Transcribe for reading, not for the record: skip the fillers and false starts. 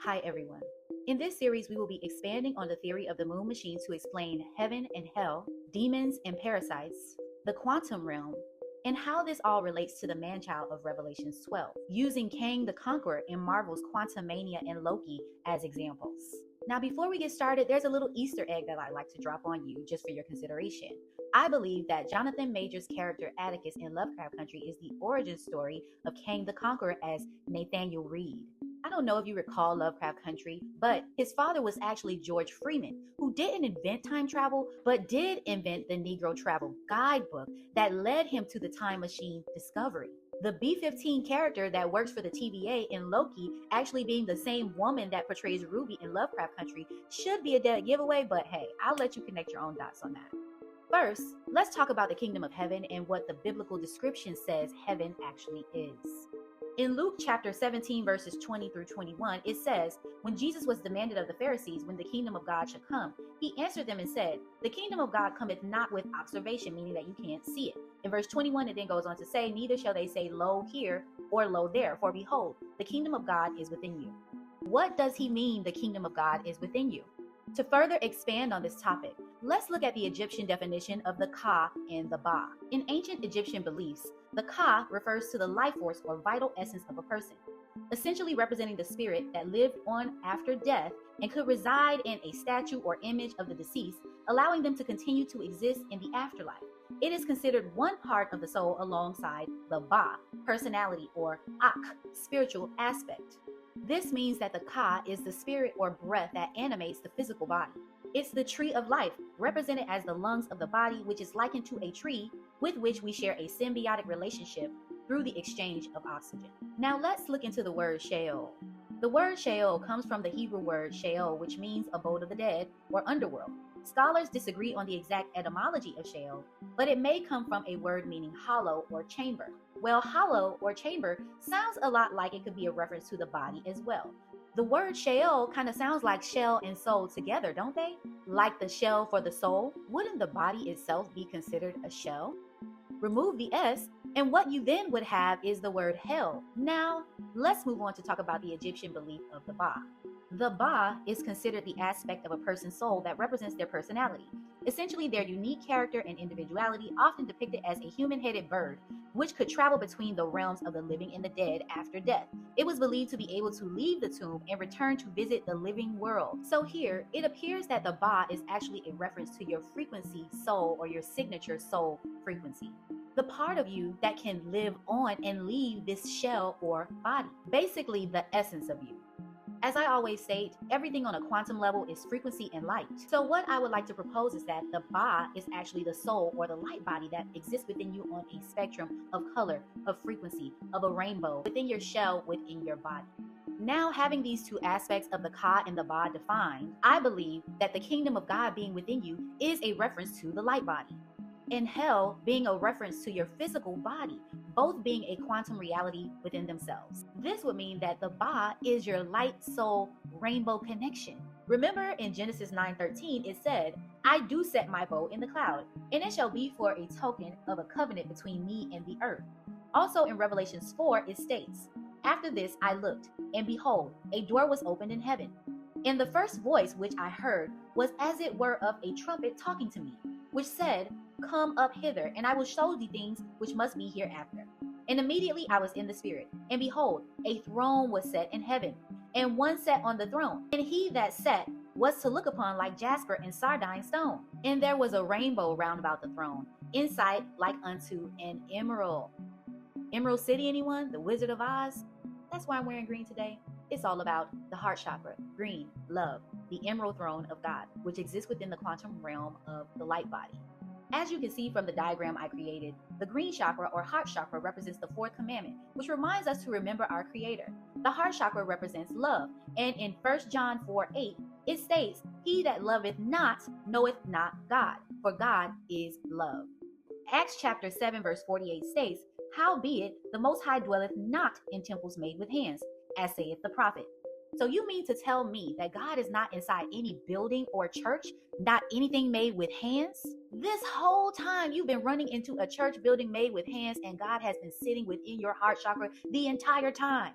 Hi everyone. In this series, we will be expanding on the theory of the moon machine to explain heaven and hell, demons and parasites, the quantum realm, and how this all relates to the man-child of Revelation 12, using Kang the Conqueror in Marvel's Quantumania and Loki as examples. Now, before we get started, there's a little Easter egg that I'd like to drop on you just for your consideration. I believe that Jonathan Major's character Atticus in Lovecraft Country is the origin story of Kang the Conqueror as Nathaniel Reed. I don't know if you recall Lovecraft Country, but his father was actually George Freeman, who didn't invent time travel, but did invent the Negro Travel Guidebook that led him to the time machine discovery. The B-15 character that works for the TVA in Loki actually being the same woman that portrays Ruby in Lovecraft Country should be a dead giveaway, but hey, I'll let you connect your own dots on that. First, let's talk about the kingdom of heaven and what the biblical description says heaven actually is. In Luke chapter 17, verses 20 through 21, it says, when Jesus was demanded of the Pharisees when the kingdom of God should come, he answered them and said, the kingdom of God cometh not with observation, meaning that you can't see it. In verse 21, it then goes on to say, neither shall they say, lo here or lo there, for behold, the kingdom of God is within you. What does he mean the kingdom of God is within you? To further expand on this topic, let's look at the Egyptian definition of the Ka and the Ba. In ancient Egyptian beliefs, the Ka refers to the life force or vital essence of a person, essentially representing the spirit that lived on after death and could reside in a statue or image of the deceased, allowing them to continue to exist in the afterlife. It is considered one part of the soul alongside the Ba, personality, or Ak, spiritual aspect. This means that the Ka is the spirit or breath that animates the physical body. It's the tree of life, represented as the lungs of the body, which is likened to a tree with which we share a symbiotic relationship through the exchange of oxygen. Now let's look into the word Sheol. The word Sheol comes from the Hebrew word Sheol, which means abode of the dead or underworld. Scholars disagree on the exact etymology of Sheol, but it may come from a word meaning hollow or chamber. Well, hollow or chamber sounds a lot like it could be a reference to the body as well. The word Sheol kind of sounds like shell and soul together, don't they? Like the shell for the soul, wouldn't the body itself be considered a shell? Remove the S, and what you then would have is the word hell. Now, let's move on to talk about the Egyptian belief of the Ba. The Ba is considered the aspect of a person's soul that represents their personality, essentially their unique character and individuality, often depicted as a human-headed bird, which could travel between the realms of the living and the dead after death. It was believed to be able to leave the tomb and return to visit the living world. So here, it appears that the Ba is actually a reference to your frequency soul or your signature soul frequency. The part of you that can live on and leave this shell or body, basically the essence of you. As I always state, everything on a quantum level is frequency and light. So what I would like to propose is that the Ba is actually the soul or the light body that exists within you on a spectrum of color, of frequency, of a rainbow, within your shell, within your body. Now, having these two aspects of the Ka and the Ba defined, I believe that the kingdom of God being within you is a reference to the light body, and hell being a reference to your physical body, both being a quantum reality within themselves. This would mean that the Ba is your light soul rainbow connection. Remember in Genesis 9:13, it said, I do set my bow in the cloud, and it shall be for a token of a covenant between me and the earth. Also in Revelations 4, it states, after this I looked, and behold, a door was opened in heaven. And the first voice which I heard was as it were of a trumpet talking to me, which said, come up hither, and I will show thee things which must be hereafter. And immediately I was in the spirit, and behold, a throne was set in heaven, and one sat on the throne. And he that sat was to look upon like jasper and sardine stone. And there was a rainbow round about the throne, in sight like unto an emerald. Emerald City, anyone? The Wizard of Oz? That's why I'm wearing green today. It's all about the heart chakra, green, love, the emerald throne of God, which exists within the quantum realm of the light body. As you can see from the diagram I created, the green chakra or heart chakra represents the fourth commandment, which reminds us to remember our creator. The heart chakra represents love, and in 1 John 4:8, it states, he that loveth not knoweth not God, for God is love. Acts chapter 7 verse 48 states, howbeit the Most High dwelleth not in temples made with hands, as saith the prophet. So you mean to tell me that God is not inside any building or church, not anything made with hands? This whole time you've been running into a church building made with hands, and God has been sitting within your heart chakra the entire time.